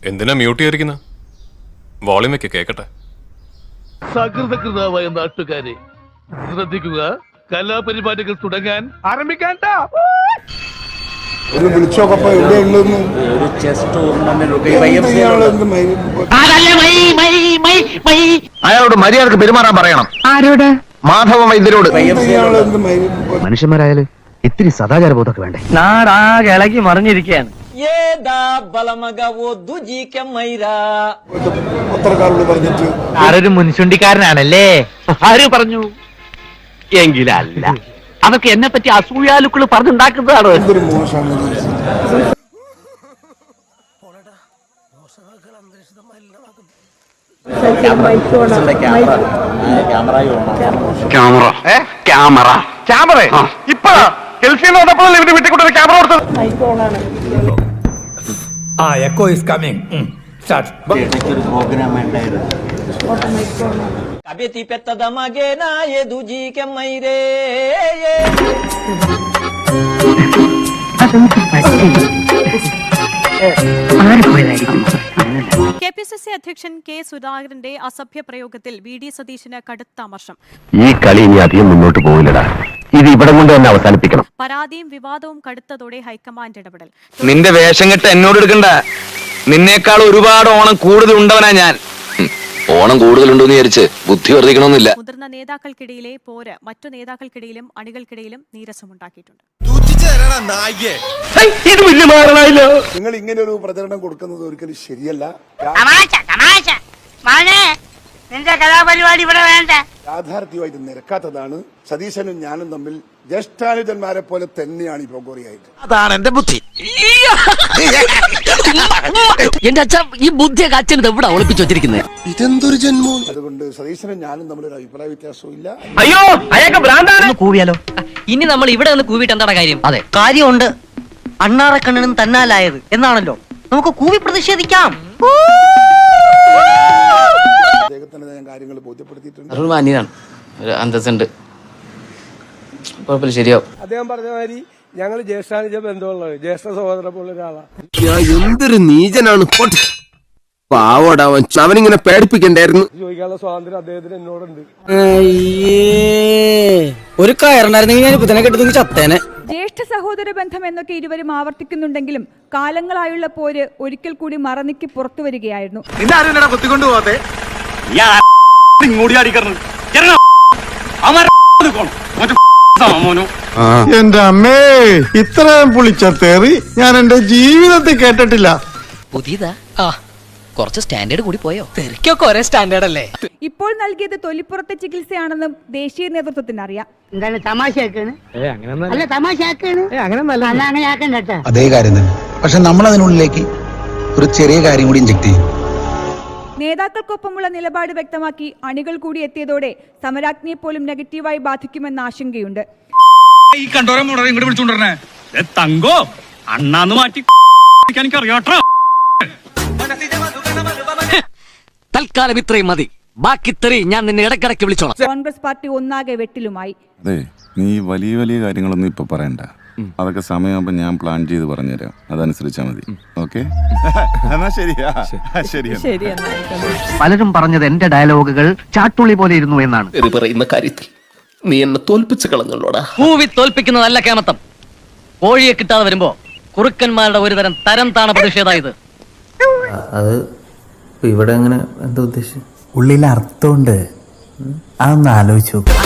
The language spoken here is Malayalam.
എന്തിനാ മ്യൂട്ട് ചെയ്തിരിക്കുന്ന? വോളിയം വെക്ക്, കേക്കട്ടെ. സകൃതകൃതാവായ നാട്ടുകാരെ ശ്രദ്ധിക്കുക, കലാപരിപാടികൾ തുടങ്ങാൻ ആരംഭിക്കാൻ. അയാളോട് മര്യാദക്ക് പെരുമാറാൻ പറയണം. ആരോട്? മാധവ വൈദ്യരോട്. മനുഷ്യന്മാരായാലും ഇത്തിരി സദാചാരബോധമൊക്കെ വേണ്ടേ? നാടാകെ ഇളകി മറിഞ്ഞിരിക്കുകയാണ്. ആരൊരു മുൻചുണ്ടിക്കാരനാണല്ലേ? ആര് പറഞ്ഞു? എങ്കിലല്ല, അതൊക്കെ എന്നെ പറ്റി അസൂയാലുക്കൾ പറഞ്ഞുണ്ടാക്കുന്നതാണോ? ക്യാമറ ഇപ്പൊ ഗൾഫിൽ നിന്ന് വന്നപ്പോഴല്ലേ ഇവന്റെ വീട്ടിൽ കൊണ്ടൊരു ക്യാമറ കൊടുത്തത്? echo is coming. Start. Kabeti petta damagena ye duji ke maire ye. KPCC അധ്യക്ഷൻ കെ സുധാകരന്റെ അസഭ്യ പ്രയോഗത്തിൽ VD സതീശന് കടുത്ത അമർഷം. ഈ കളി ഇനി അധികം മുന്നോട്ട് പോകില്ലടാ. ഇത് ഇവിടെ കൊണ്ട് തന്നെ അവസാനിപ്പിക്കണം. പരാതിയും വിവാദവും കടുത്തതോടെ ഹൈക്കമാൻഡ് ഇടപെടൽ. നിന്റെ വേഷം കെട്ട് എന്നോട് എടുക്കണ്ട. നിന്നേക്കാൾ ഒരുപാട് ഓണം കൂടുതൽ ഉണ്ടവനാ ഞാൻ. ഓണം കൂടുതലുണ്ടെന്ന് വിചാരിച്ച് ബുദ്ധി വർദ്ധിക്കണമെന്നില്ല. മുതിർന്ന നേതാക്കൾക്കിടയിലെ പോര് മറ്റു നേതാക്കൾക്കിടയിലും അണികൾക്കിടയിലും നീരസമുണ്ടാക്കിയിട്ടുണ്ട്. നിങ്ങൾ ഇങ്ങനെ ഒരു പ്രചരണം കൊടുക്കുന്നത് ഒരിക്കലും ശരിയല്ല. നിന്റെ കലാപരിപാടി ഇവിടെ വേണ്ട. യാഥാർത്ഥ്യമായിട്ട് നിരക്കാത്തതാണ്. സതീശനും ഞാനും തമ്മിൽ ജ്യേഷ്ഠാനുജന്മാരെ പോലെ തന്നെയാണ് ഈ പോകോറിയായിട്ട്. അതാണ് എന്റെ ബുദ്ധി. എന്റെ അച്ഛൻ ഈ ബുദ്ധിയൊക്കെ അച്ഛൻ എവിടെ ഒളിപ്പിച്ചു വെച്ചിരിക്കുന്നത്? ഇതെന്തൊരു ജന്മം. അതുകൊണ്ട് സതീശനും ഞാനും തമ്മിലൊരു അഭിപ്രായ വ്യത്യാസവും ഇല്ല. അയ്യോ, അയാൾക്ക് ഭ്രാന്താണ്. കൂവിയാലോ? ഇനി നമ്മൾ ഇവിടെ ഒന്ന് കൂവിട്ട് എന്താണ് കാര്യം? അതെ, കാര്യമുണ്ട്. അണ്ണാറക്കണ്ണനും തന്നാലായത് എന്നാണല്ലോ. നമുക്ക് കൂവി പ്രതിഷേധിക്കാം. അദ്ദേഹത്തിന് ഞാൻ കാര്യങ്ങൾ ബോധ്യപ്പെടുത്തിയിട്ടുണ്ട്. ഒരു അന്തസ്സുണ്ട്, കുഴപ്പമില്ല, ശരിയാവും. അദ്ദേഹം പറഞ്ഞ മാതിരി ഞങ്ങൾ ജ്യേഷ്ഠാനുജ ബന്ധമുള്ളത്, ജ്യേഷ്ഠ സഹോദരനെ പോലെ ഒരാളാണ്. എന്തൊരു നീചനാണ്. പാവോടാവൻ, അവനിങ്ങനെ പേടിപ്പിക്കണ്ടായിരുന്നു. ചോദിക്കാനുള്ള സ്വാതന്ത്ര്യം അദ്ദേഹത്തിന് എന്നോടുണ്ട്. ഒരു കയറുണ്ടായിരുന്നെങ്കിൽ ഞാൻ ഇപ്പൊ തന്നെ കെട്ടുന്ന ചത്തേനെ. ജ്യേഷ്ഠ സഹോദര ബന്ധം എന്നൊക്കെ ഇരുവരും ആവർത്തിക്കുന്നുണ്ടെങ്കിലും കാലങ്ങളായുള്ള പോര് ഒരിക്കൽ കൂടി മറന്നിക്ക് പുറത്തു വരികയായിരുന്നു. എന്റെ അമ്മേ, ഇത്രയും പുളിച്ച തെറി ഞാൻ എന്റെ ജീവിതത്തിൽ കേട്ടിട്ടില്ല. പുതിയതാ, കുറച്ച് സ്റ്റാൻഡേർഡ് കൂടി പോയോ? തെറിക്കൊക്കെ ഒരേ സ്റ്റാൻഡേർഡ് അല്ലേ? ഇപ്പോൾ നൽകിയത് തൊലിപ്പുറത്തെ ചികിത്സയാണെന്നും ദേശീയ നേതൃത്വത്തിന് അറിയാം. അതേ കാര്യം തന്നെ, പക്ഷെ നമ്മൾ അതിനുള്ളിലേക്ക് ഒരു ചെറിയ കാര്യം കൂടി ഇഞ്ചക്ട് ചെയ്യും. നേതാക്കൾക്കൊപ്പമുള്ള നിലപാട് വ്യക്തമാക്കി അണികൾ കൂടി എത്തിയതോടെ സമരാജ്ഞിയെ പോലും നെഗറ്റീവായി ബാധിക്കുമെന്ന ആശങ്കയുണ്ട്. ഈ കണ്ടോരം മുടങ്ങി ഇങ്ങോട്ട് വിളിച്ചോണ്ടിരുന്നേ തങ്കോ അണ്ണാന്ന് മാറ്റി എനിക്കറിയാട്ടോ. തൽക്കാലം ഇത്രയും മതി. ബാക്കി തെറി ഞാൻ നിന്നെ ഇടയ്ക്കിടയ്ക്ക് വിളിച്ചോളാം. കോൺഗ്രസ് പാർട്ടി ഒന്നാകെ വെട്ടിലുമായി. അതെ, നീ വലിയ വലിയ കാര്യങ്ങളൊന്നും ഇപ്പൊ പറയണ്ട. അതൊക്കെ സമയമാകുമ്പോ ഞാൻ പ്ലാൻ ചെയ്ത് പറഞ്ഞുതരാം, അതനുസരിച്ചാ മതി. ഓക്കെ, എന്നാ ശരിയാ. ശരി. പലരും പറഞ്ഞത് എന്റെ ഡയലോഗുകൾ ചാട്ടുള്ളി പോലെ ഇരുന്നു എന്നാണ്. പറയുന്ന കാര്യത്തിൽ നീ എന്നെ തോൽപ്പിച്ചു കളഞ്ഞല്ലോടാ. പൂവി തോൽപ്പിക്കുന്നതല്ല കേമത്തം. കോഴിയെ കിട്ടാതെ വരുമ്പോ കുറുക്കന്മാരുടെ ഒരുതരം തരം താണ പ്രതിഷേധായത്. അത് ഇവിടെ എങ്ങനെ എന്താ ഉദ്ദേശിച്ചു? ഉള്ളിൽ അർത്ഥമുണ്ട്, അതൊന്ന് ആലോചിച്ചു നോക്കും.